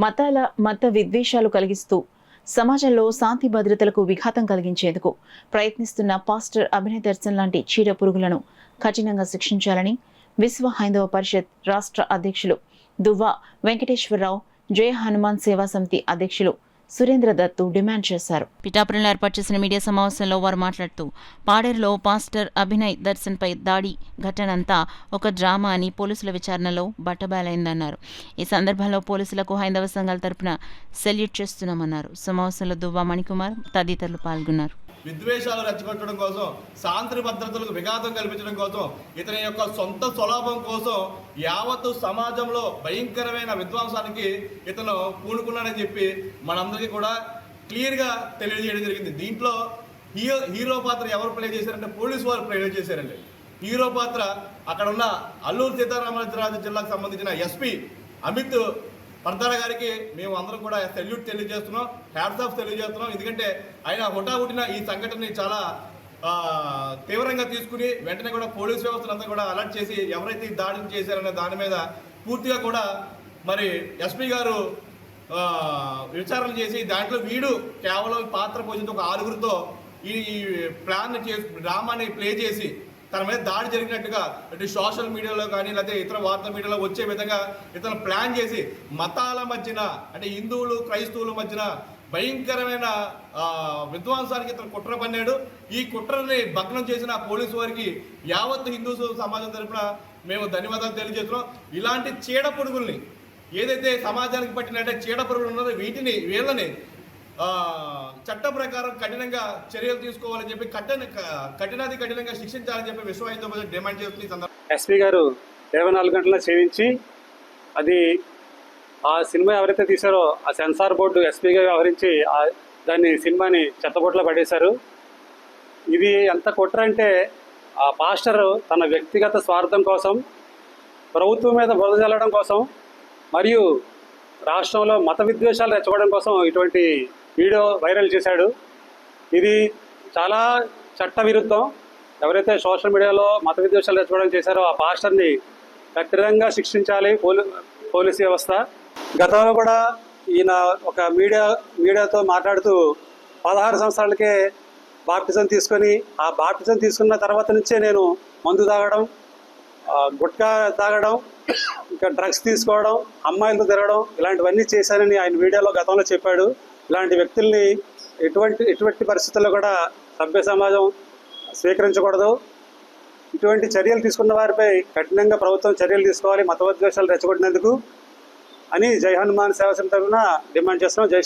మత విద్వేషాలు కలిగిస్తూ సమాజంలో శాంతి భద్రతలకు విఘాతం కలిగించేందుకు ప్రయత్నిస్తున్న పాస్టర్ అభినయ్ దర్శన్ లాంటి చీడ పురుగులను కఠినంగా శిక్షించాలని విశ్వ హైందవ పరిషత్ రాష్ట్ర అధ్యక్షులు దువ్వ వెంకటేశ్వరరావు జయ హనుమాన్ సేవా సమితి అధ్యక్షులు సురేంద్ర దత్తు డిమాండ్ చేశారు. పిఠాపురంలో ఏర్పాటు చేసిన మీడియా సమావేశంలో వారు మాట్లాడుతూ పాడేరులో పాస్టర్ అభినయ్ దర్శన్ పై దాడి ఘటనంతా ఒక డ్రామా అని పోలీసుల విచారణలో బట్టబయలైందన్నారు. ఈ సందర్భంలో పోలీసులకు హైందవ సంఘాల తరపున సెల్యూట్ చేస్తున్నామన్నారు. సమావేశంలో దువ్వ మణికుమార్ తదితరులు పాల్గొన్నారు. విద్వేషాలు రెచ్చగొట్టడం కోసం, శాంతి భద్రతలకు విఘాతం కల్పించడం కోసం, ఇతని యొక్క సొంత స్వలాభం కోసం యావత్తు సమాజంలో భయంకరమైన విధ్వంసానికి ఇతను పూనుకున్నాడని చెప్పి మనందరికీ కూడా క్లియర్గా తెలియజేయడం జరిగింది. దీంట్లో హీరో పాత్ర ఎవరు ప్లే చేశారంటే పోలీసు వారు ప్లే చేశారండి. హీరో పాత్ర అక్కడ ఉన్న అల్లూరు సీతారామరాజు జిల్లాకు సంబంధించిన ఎస్పీ అమిత్ పర్దాల గారికి మేము అందరం కూడా సెల్యూట్ తెలియజేస్తున్నాం, హ్యాట్స్ ఆఫ్ తెలియజేస్తున్నాం. ఎందుకంటే ఆయన హుటాహుటిన ఈ సంఘటనని చాలా తీవ్రంగా తీసుకుని వెంటనే కూడా పోలీసు వ్యవస్థలంతా కూడా అలర్ట్ చేసి ఎవరైతే దాడిని చేశారనే దాని మీద పూర్తిగా కూడా మరి ఎస్పీ గారు విచారణ చేసి దాంట్లో వీడు కేవలం పాత్ర పోషించి ఒక ఆరుగురితో ఈ ప్లాన్ డ్రామాని ప్లే చేసి తన మీద దాడి జరిగినట్టుగా అంటే సోషల్ మీడియాలో కానీ లేకపోతే ఇతర వార్తా మీడియాలో వచ్చే విధంగా ఇతను ప్లాన్ చేసి మతాల మధ్యన అంటే హిందువులు క్రైస్తవుల మధ్యన భయంకరమైన విధ్వంసానికి ఇతను కుట్ర పన్నాడు. ఈ కుట్రని భగ్నం చేసిన పోలీసు వారికి యావత్తు హిందూ సమాజం తరపున మేము ధన్యవాదాలు తెలియజేస్తున్నాం. ఇలాంటి చీడ పురుగుల్ని ఏదైతే సమాజానికి పట్టినట్టే చీడ పురుగులు ఉన్నారో వీళ్ళని చట్ట ప్రకారం కఠినంగా చర్యలు తీసుకోవాలని చెప్పి కఠినంగా శిక్షించాలని చెప్పి విశ్వ హిందూ పరిషత్ డిమాండ్ చేస్తుంది. ఎస్పీ గారు 24 గంటల ఛేదించి అది ఆ సినిమా ఎవరైతే తీశారో ఆ సెన్సార్ బోర్డు ఎస్పీగా వ్యవహరించి దాన్ని సినిమాని చెత్తబొట్లో పడేశారు. ఇది ఎంత కుట్ర అంటే ఆ పాస్టర్ తన వ్యక్తిగత స్వార్థం కోసం, ప్రభుత్వం మీద బురద చల్లడం కోసం మరియు రాష్ట్రంలో మత విద్వేషాలు రెచ్చగొట్టడం కోసం ఇటువంటి వీడియో వైరల్ చేశాడు. ఇది చాలా చట్ట విరుద్ధం. ఎవరైతే సోషల్ మీడియాలో మత విద్వేషాలు రెచ్చగొట్టడం చేశారో ఆ పాస్టర్ని కఠినంగా శిక్షించాలి పోలీసు వ్యవస్థ. గతంలో కూడా ఈయన ఒక మీడియాతో మాట్లాడుతూ 16 సంవత్సరాలకే బాప్టిజం తీసుకొని ఆ బాప్టిజం తీసుకున్న తర్వాత నుంచే నేను మందు తాగడం, గుట్కా తాగడం, ఇంకా డ్రగ్స్ తీసుకోవడం, అమ్మాయిలతో తిరగడం ఇలాంటివన్నీ చేశానని ఆయన వీడియోలో గతంలో చెప్పాడు. ఇలాంటి వ్యక్తుల్ని ఎటువంటి పరిస్థితుల్లో కూడా సభ్య సమాజం స్వీకరించకూడదు. ఇటువంటి చర్యలు తీసుకున్న వారిపై కఠినంగా ప్రభుత్వం చర్యలు తీసుకోవాలి మతోద్వేషాలు రెచ్చగొట్టినందుకు అని జై హనుమాన్ సేవా సమితి తరఫున డిమాండ్ చేస్తున్నాం. జై